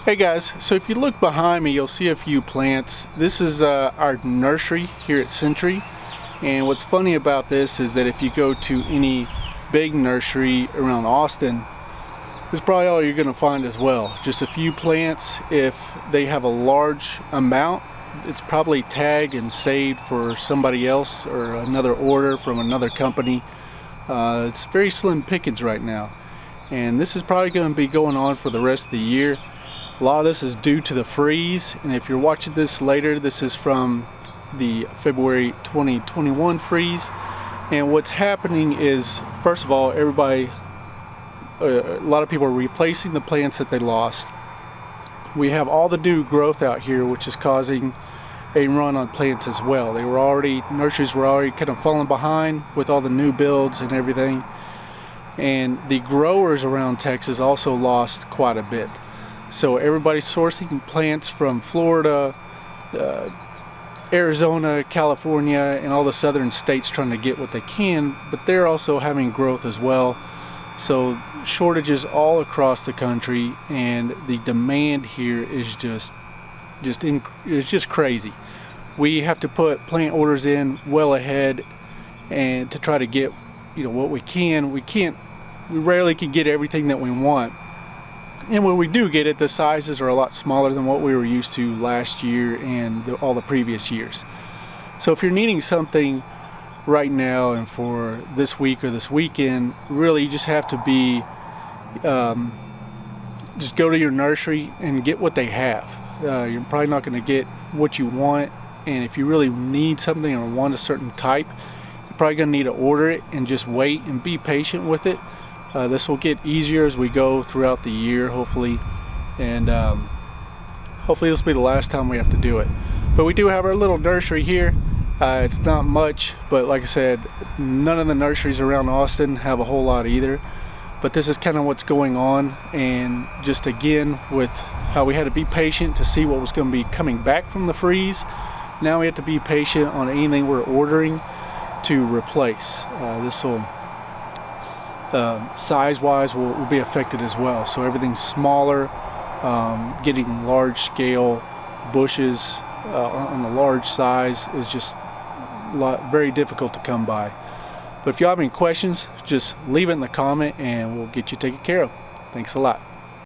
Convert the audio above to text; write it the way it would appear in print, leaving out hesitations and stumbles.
Hey guys, so if you look behind me, you'll see a few plants. This is our nursery here at Century, and what's funny about this is that if you go to any big nursery around Austin, this is probably all you're going to find as well. Just a few plants. If they have a large amount, it's probably tagged and saved for somebody else or another order from another company. It's very slim pickings right now, and this is probably going to be going on for the rest of the year. A lot of this is due to the freeze, and if you're watching this later, this is from the February 2021 freeze. And what's happening is, first of all, a lot of people are replacing the plants that they lost. We have all the new growth out here, which is causing a run on plants as well. Nurseries were already kind of falling behind with all the new builds and everything. And the growers around Texas also lost quite a bit. So everybody's sourcing plants from Florida, Arizona, California, and all the southern states trying to get what they can, but they're also having growth as well. So shortages all across the country, and the demand here is just crazy. We have to put plant orders in well ahead and to try to get what we can. We rarely can get everything that we want. And when we do get it, the sizes are a lot smaller than what we were used to last year and all the previous years. So if you're needing something right now and for this week or this weekend, really you just have to just go to your nursery and get what they have. You're probably not going to get what you want, and if you really need something or want a certain type, you're probably going to need to order it and just wait and be patient with it. This will get easier as we go throughout the year, hopefully, and hopefully this will be the last time we have to do it. But we do have our little nursery here. It's not much, but like I said, none of the nurseries around Austin have a whole lot either. But this is kind of what's going on, and just again with how we had to be patient to see what was going to be coming back from the freeze, now we have to be patient on anything we're ordering to replace. This will size-wise will be affected as well. So everything's smaller, getting large-scale bushes on the large size is just very difficult to come by. But if you have any questions, just leave it in the comment and we'll get you taken care of. Thanks a lot.